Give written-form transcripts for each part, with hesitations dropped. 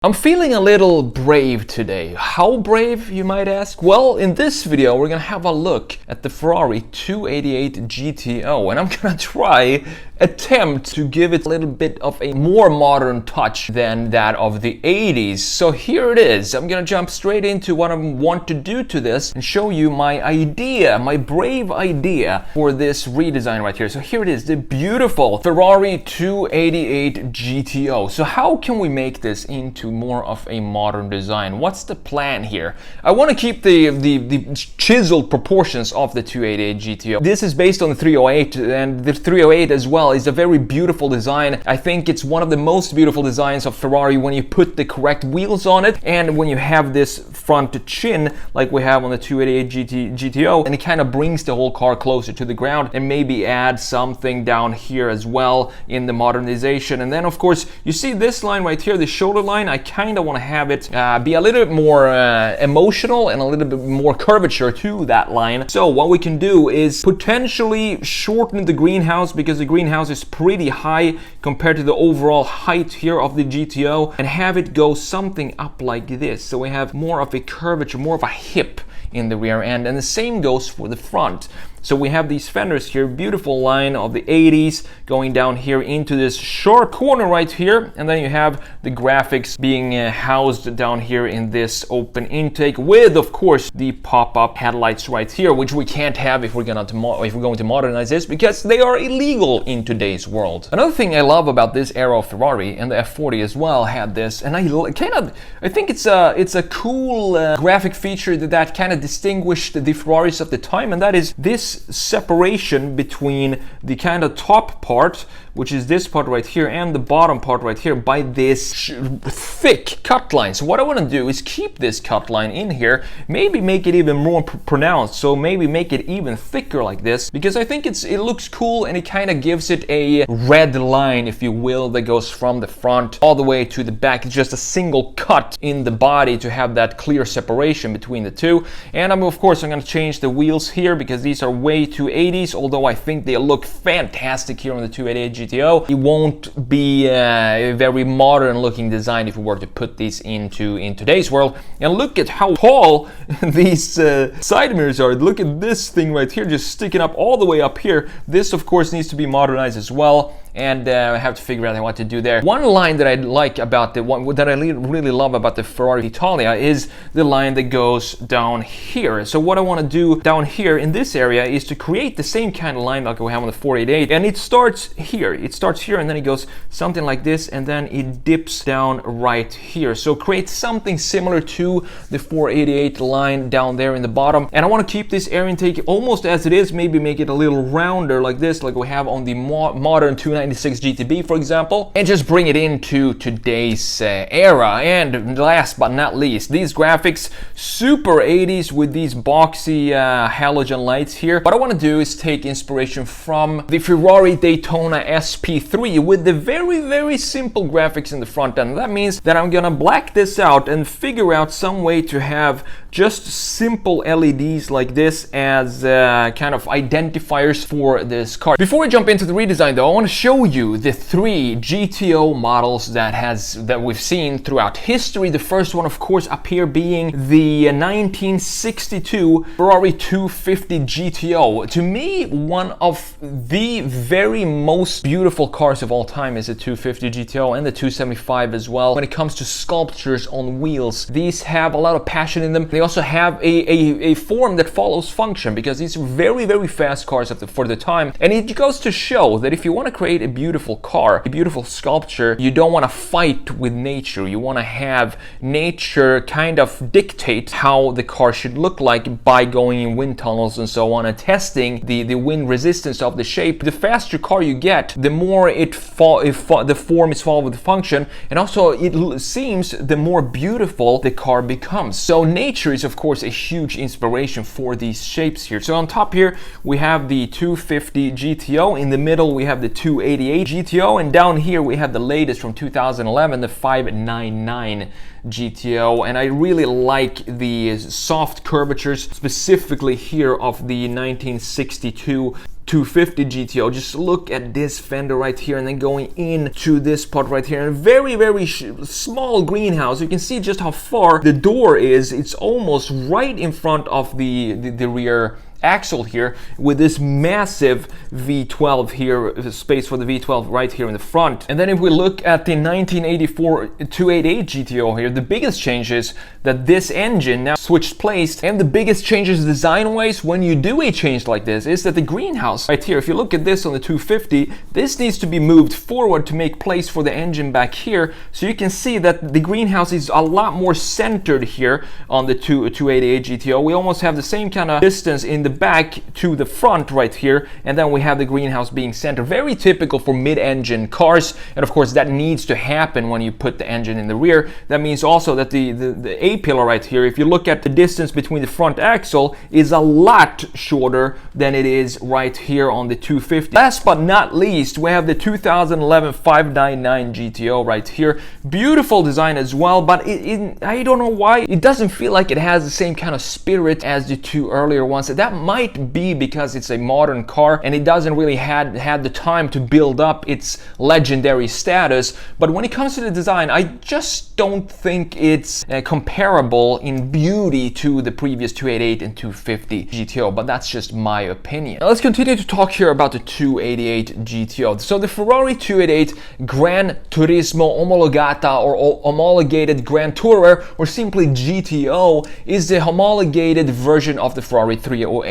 I'm feeling a little brave today. How brave, you might ask? Well, in this video, we're gonna have a look at the Ferrari 288 GTO, and I'm gonna attempt to give it a little bit of a more modern touch than that of the 80s. So here it is. I'm gonna jump straight into what I want to do to this and show you my idea, my brave idea for this redesign right here. So here it is, the beautiful Ferrari 288 GTO. So how can we make this into more of a modern design? What's the plan here? I want to keep the chiseled proportions of the 288 GTO. This is based on the 308, and the 308 as well is a very beautiful design. I think it's one of the most beautiful designs of Ferrari when you put the correct wheels on it, and when you have this front chin like we have on the 288 GTO, and it kind of brings the whole car closer to the ground, and maybe add something down here as well in the modernization. And then of course you see this line right here, the shoulder line. I kind of want to have it be a little bit more emotional and a little bit more curvature to that line. So what we can do is potentially shorten the greenhouse, because the greenhouse is pretty high compared to the overall height here of the GTO, and have it go something up like this. So we have more of a curvature, more of a hip in the rear end, and the same goes for the front. So we have these fenders here, beautiful line of the 80s going down here into this sharp corner right here, and then you have the graphics being housed down here in this open intake with, of course, the pop-up headlights right here, which we can't have if we're going to modernize this, because they are illegal in today's world. Another thing I love about this era of Ferrari, and the F40 as well had this, and I think it's a cool graphic feature that kind of distinguished the Ferraris of the time, and that is this separation between the kind of top part, which is this part right here, and the bottom part right here by this thick cut line. So what I want to do is keep this cut line in here, maybe make it even more pronounced, so maybe make it even thicker like this, because I think it looks cool, and it kind of gives it a red line, if you will, that goes from the front all the way to the back. It's just a single cut in the body to have that clear separation between the two. And of course I'm going to change the wheels here, because these are way too 80s, although I think they look fantastic here on the 288 GTO. It won't be a very modern looking design if we were to put these in today's world. And look at how tall these side mirrors are. Look at this thing right here, just sticking up all the way up here. This of course needs to be modernized as well, and I have to figure out what to do there. One line that I like about that I really love about the Ferrari Italia is the line that goes down here. So what I want to do down here in this area is to create the same kind of line like we have on the 488, and it starts here. It starts here, and then it goes something like this, and then it dips down right here. So create something similar to the 488 line down there in the bottom. And I want to keep this air intake almost as it is, maybe make it a little rounder like this, like we have on the modern 296 GTB, for example, and just bring it into today's era. And last but not least, these graphics, super 80s with these boxy halogen lights here. What I want to do is take inspiration from the Ferrari Daytona SP3 with the very simple graphics in the front end. That means that I'm gonna black this out and figure out some way to have just simple LEDs like this as kind of identifiers for this car. Before we jump into the redesign though, I want to show you the three GTO models that we've seen throughout history. The first one, of course, up here being the 1962 Ferrari 250 GTO. To me, one of the very most beautiful cars of all time is the 250 GTO, and the 275 as well. When it comes to sculptures on wheels, these have a lot of passion in them. They also have a form that follows function, because these are very fast cars for the time. And it goes to show that if you want to create a beautiful car, a beautiful sculpture, you don't want to fight with nature. You want to have nature kind of dictate how the car should look like by going in wind tunnels and so on, and testing the wind resistance of the shape. The faster car you get, the more the form is followed with the function, and also it seems the more beautiful the car becomes. So nature is of course a huge inspiration for these shapes here. So on top here we have the 250 GTO, in the middle we have the 288 GTO, and down here we have the latest from 2011, the 599 GTO. And I really like the soft curvatures, specifically here of the 1962 250 GTO. Just look at this fender right here, and then going into this part right here, and a very, very small greenhouse. You can see just how far the door is. It's almost right in front of the rear axle here, with this massive V12 here, space for the V12 right here in the front. And then if we look at the 1984 288 GTO here, the biggest change is that this engine now switched place, and the biggest changes design-wise when you do a change like this is that the greenhouse right here, if you look at this on the 250, this needs to be moved forward to make place for the engine back here. So you can see that the greenhouse is a lot more centered here on the 288 GTO. We almost have the same kind of distance in the back to the front right here, and then we have the greenhouse being centered. Very typical for mid-engine cars, and of course that needs to happen when you put the engine in the rear. That means also that the A-pillar right here, if you look at the distance between the front axle, is a lot shorter than it is right here on the 250. Last but not least, we have the 2011 599 GTO right here. Beautiful design as well, but I don't know why it doesn't feel like it has the same kind of spirit as the two earlier ones. That might be because it's a modern car and it doesn't really had the time to build up its legendary status. But when it comes to the design, I just don't think it's comparable in beauty to the previous 288 and 250 GTO, but that's just my opinion. Now let's continue to talk here about the 288 GTO. So the Ferrari 288 Gran Turismo Omologata, or homologated Grand Tourer, or simply GTO, is the homologated version of the Ferrari 308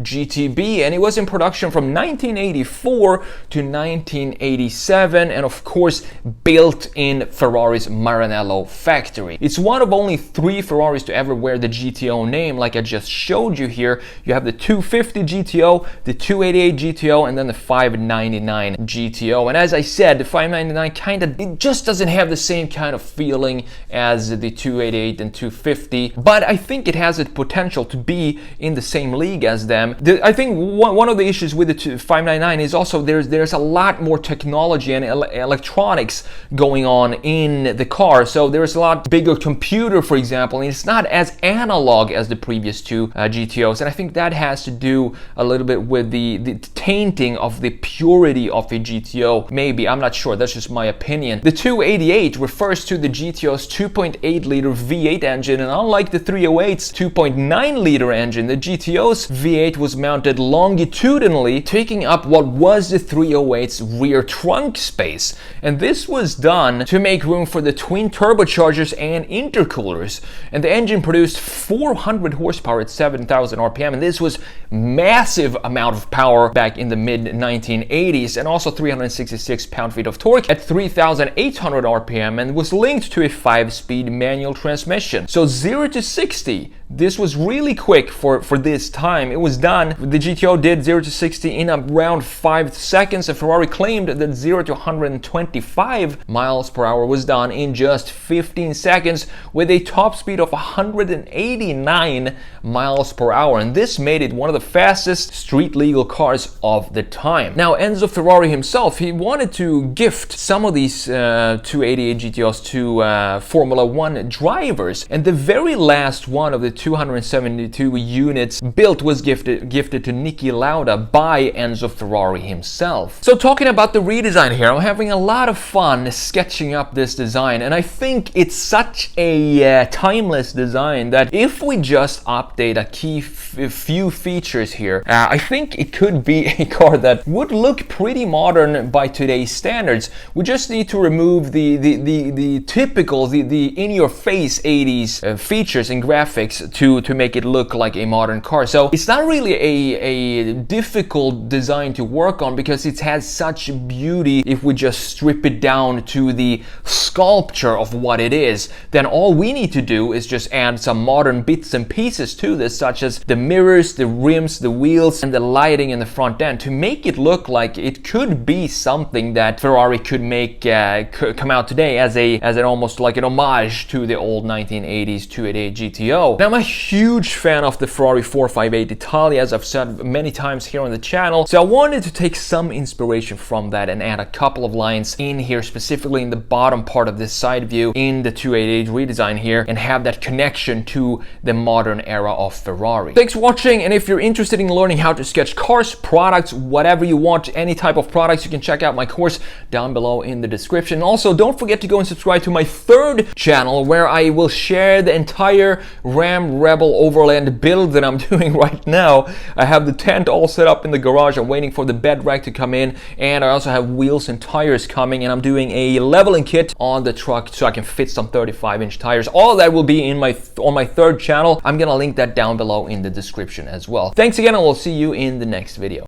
GTB, and it was in production from 1984 to 1987, and of course built in Ferrari's Maranello factory. It's one of only 3 Ferraris to ever wear the GTO name, like I just showed you here. You have the 250 GTO, the 288 GTO, and then the 599 GTO. And as I said, the 599 it just doesn't have the same kind of feeling as the 288 and 250, but I think it has the potential to be in the same league as them. I think one of the issues with the 599 is also there's a lot more technology and electronics going on in the car. So there's a lot bigger computer, for example, and it's not as analog as the previous 2 GTOs. And I think that has to do a little bit with the tainting of the purity of a GTO. Maybe, I'm not sure, that's just my opinion. The 288 refers to the GTO's 2.8 liter V8 engine, and unlike the 308's 2.9 liter engine, the GTO's V8 was mounted longitudinally, taking up what was the 308's rear trunk space. And this was done to make room for the twin turbochargers and intercoolers. And the engine produced 400 horsepower at 7,000 RPM, and this was massive amount of power back in the mid 1980s, and also 366 pound-feet of torque at 3,800 RPM, and was linked to a 5-speed manual transmission. So 0 to 60, this was really quick for this time. It was done, the GTO did 0 to 60 in around 5 seconds, and Ferrari claimed that 0 to 125 miles per hour was done in just 15 seconds with a top speed of 189 miles per hour, and this made it one of the fastest street legal cars of the time. Now Enzo Ferrari himself, he wanted to gift some of these 288 GTOs to Formula 1 drivers, and the very last one of the 272 units built was gifted to Niki Lauda by Enzo Ferrari himself. So talking about the redesign here, I'm having a lot of fun sketching up this design, and I think it's such a timeless design that if we just update a few features here, I think it could be a car that would look pretty modern by today's standards. We just need to remove the typical, the in-your-face 80s features and graphics to make it look like a modern car. So it's not really a difficult design to work on because it has such beauty. If we just strip it down to the sculpture of what it is, then all we need to do is just add some modern bits and pieces to this, such as the mirrors, the rims, the wheels, and the lighting in the front end, to make it look like it could be something that Ferrari could make come out today as an almost like an homage to the old 1980s 288 GTO. Now a huge fan of the Ferrari 458 Italia, as I've said many times here on the channel, so I wanted to take some inspiration from that and add a couple of lines in here, specifically in the bottom part of this side view in the 288 redesign here, and have that connection to the modern era of Ferrari. Thanks for watching, and if you're interested in learning how to sketch cars, products, whatever you want, any type of products, you can check out my course down below in the description. Also, don't forget to go and subscribe to my third channel, where I will share the entire Ram Rebel Overland build that I'm doing right now. I have the tent all set up in the garage. I'm waiting for the bed rack to come in, and I also have wheels and tires coming, and I'm doing a leveling kit on the truck so I can fit some 35-inch tires. All of that will be in on my third channel. I'm gonna link that down below in the description as well. Thanks again, and we'll see you in the next video.